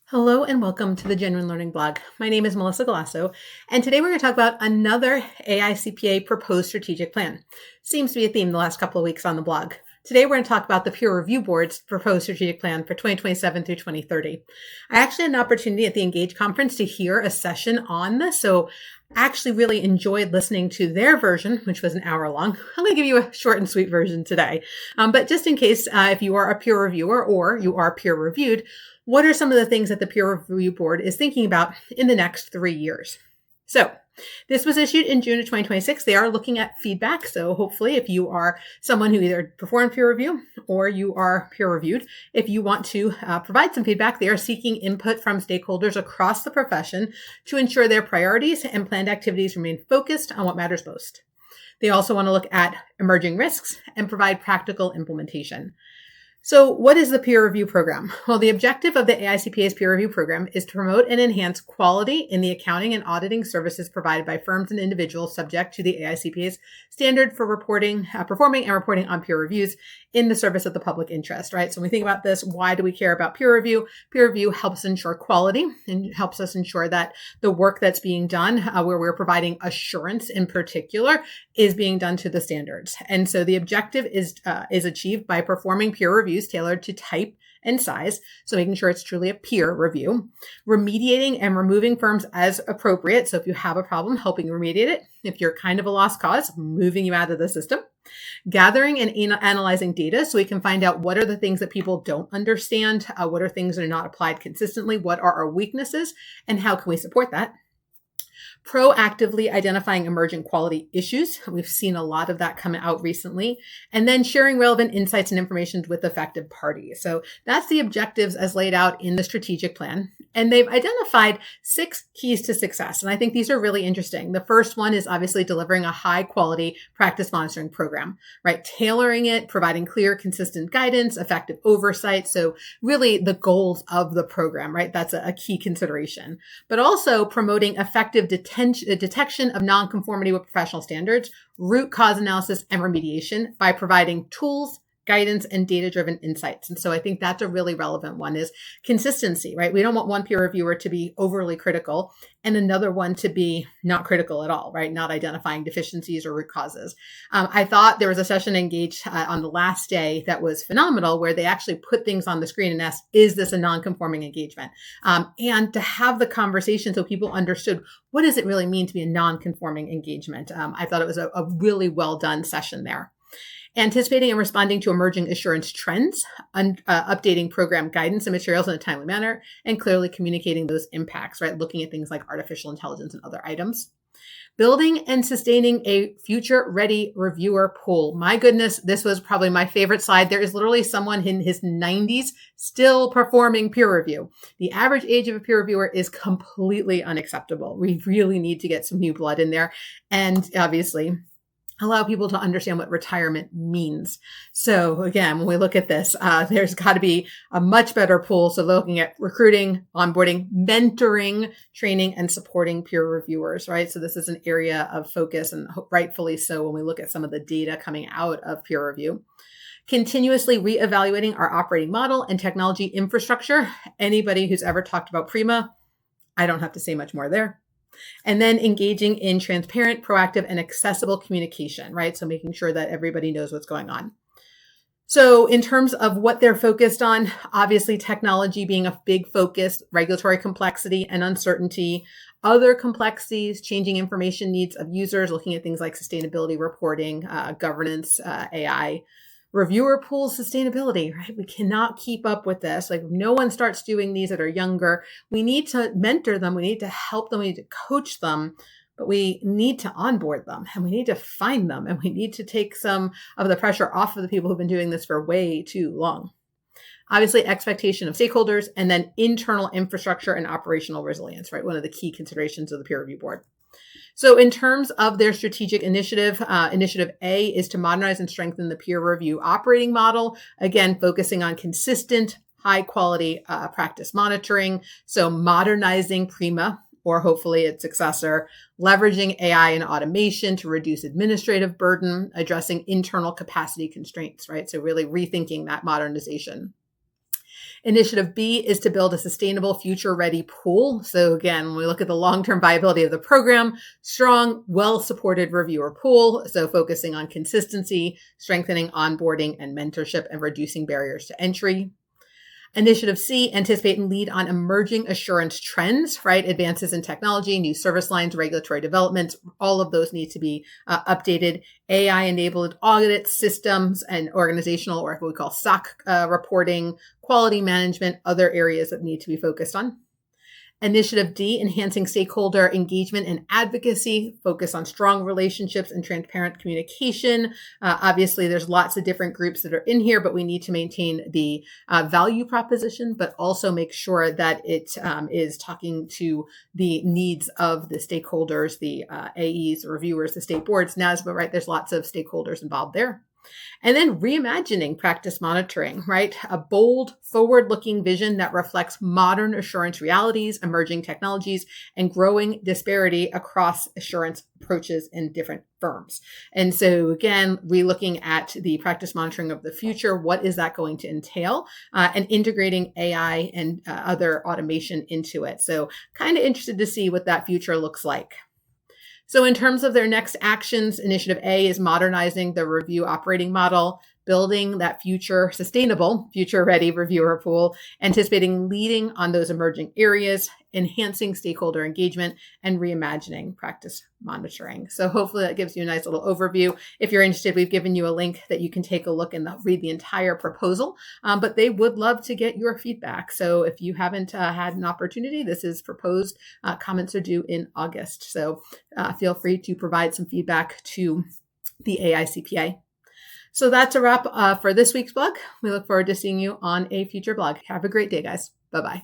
Hello and welcome to the Genuine Learning Blog. My name is Melisa Galasso, and today we're going to talk about another AICPA proposed strategic plan. Seems to be a theme the last couple of weeks on the blog. Today we're going to talk about the Peer Review Board's proposed strategic plan for 2027 through 2030. I actually had an opportunity at the Engage conference to hear a session on this, so I actually really enjoyed listening to their version, which was an hour long. I'm going to give you a short and sweet version today. But just in case, if you are a peer reviewer or you are peer reviewed, what are some of the things that the Peer Review Board is thinking about in the next 3 years? So this was issued in June of 2026. They are looking at feedback. So hopefully if you are someone who either performed peer review or you are peer reviewed, if you want to provide some feedback, they are seeking input from stakeholders across the profession to ensure their priorities and planned activities remain focused on what matters most. They also want to look at emerging risks and provide practical implementation. So what is the peer review program? Well, the objective of the AICPA's peer review program is to promote and enhance quality in the accounting and auditing services provided by firms and individuals subject to the AICPA's standard for performing and reporting on peer reviews in the service of the public interest, right? So when we think about this, why do we care about peer review? Peer review helps ensure quality and helps us ensure that the work that's being done, where we're providing assurance in particular, is being done to the standards. And so the objective is achieved by performing peer reviews tailored to type and size, so making sure it's truly a peer review, remediating and removing firms as appropriate. So if you have a problem, helping remediate it. If you're kind of a lost cause, moving you out of the system. Gathering and analyzing data so we can find out what are the things that people don't understand, what are things that are not applied consistently, what are our weaknesses, and how can we support that. Proactively identifying emerging quality issues. We've seen a lot of that come out recently. And then sharing relevant insights and information with affected parties. So that's the objectives as laid out in the strategic plan. And they've identified 6 keys to success. And I think these are really interesting. The first one is obviously delivering a high quality practice monitoring program, right? Tailoring it, providing clear, consistent guidance, effective oversight. So really the goals of the program, right? That's a key consideration. But also promoting effective detection of nonconformity with professional standards, root cause analysis, and remediation by providing tools, guidance, and data-driven insights. And so I think that's a really relevant one is consistency, right? We don't want one peer reviewer to be overly critical and another one to be not critical at all, right? Not identifying deficiencies or root causes. I thought there was a session engaged on the last day that was phenomenal where they actually put things on the screen and asked, is this a non-conforming engagement? And to have the conversation so people understood what does it really mean to be a non-conforming engagement? I thought it was a really well done session there. Anticipating and responding to emerging assurance trends, updating program guidance and materials in a timely manner, and clearly communicating those impacts, right? Looking at things like artificial intelligence and other items. Building and sustaining a future-ready reviewer pool. My goodness, this was probably my favorite slide. There is literally someone in his 90s still performing peer review. The average age of a peer reviewer is completely unacceptable. We really need to get some new blood in there. And obviously, allow people to understand what retirement means. So again, when we look at this, there's got to be a much better pool. So looking at recruiting, onboarding, mentoring, training, and supporting peer reviewers, right? So this is an area of focus and rightfully so when we look at some of the data coming out of peer review. Continuously reevaluating our operating model and technology infrastructure. Anybody who's ever talked about Prima, I don't have to say much more there. And then engaging in transparent, proactive, and accessible communication, right? So making sure that everybody knows what's going on. So in terms of what they're focused on, obviously technology being a big focus, regulatory complexity and uncertainty, other complexities, changing information needs of users, looking at things like sustainability reporting, governance, AI, reviewer pool sustainability, right? We cannot keep up with this. Like no one starts doing these that are younger. We need to mentor them. We need to help them. We need to coach them, but we need to onboard them and we need to find them and we need to take some of the pressure off of the people who've been doing this for way too long. Obviously, expectation of stakeholders and then internal infrastructure and operational resilience, right? One of the key considerations of the peer review board. So in terms of their strategic initiative, initiative A is to modernize and strengthen the peer review operating model. Again, focusing on consistent, high quality practice monitoring. So modernizing Prima, or hopefully its successor, leveraging AI and automation to reduce administrative burden, addressing internal capacity constraints, right? So really rethinking that modernization. Initiative B is to build a sustainable future-ready pool. So again, when we look at the long-term viability of the program, strong, well-supported reviewer pool. So focusing on consistency, strengthening onboarding and mentorship, and reducing barriers to entry. Initiative C, anticipate and lead on emerging assurance trends, right? Advances in technology, new service lines, regulatory developments, all of those need to be updated. AI-enabled audit systems and organizational, or what we call SOC reporting, quality management, other areas that need to be focused on. Initiative D, enhancing stakeholder engagement and advocacy, focus on strong relationships and transparent communication. Obviously, there's lots of different groups that are in here, but we need to maintain the value proposition, but also make sure that it is talking to the needs of the stakeholders, the AEs, the reviewers, the state boards, NASBA, right? There's lots of stakeholders involved there. And then reimagining practice monitoring, right? A bold, forward-looking vision that reflects modern assurance realities, emerging technologies, and growing disparity across assurance approaches in different firms. And so again, relooking at the practice monitoring of the future, what is that going to entail? And integrating AI and other automation into it. So kind of interested to see what that future looks like. So in terms of their next actions, Initiative A is modernizing the review operating model, building that sustainable, future-ready reviewer pool, anticipating leading on those emerging areas, enhancing stakeholder engagement, and reimagining practice monitoring. So hopefully that gives you a nice little overview. If you're interested, we've given you a link that you can take a look and read the entire proposal, but they would love to get your feedback. So if you haven't had an opportunity, this is proposed. Comments are due in August. So feel free to provide some feedback to the AICPA. So that's a wrap for this week's blog. We look forward to seeing you on a future blog. Have a great day, guys. Bye-bye.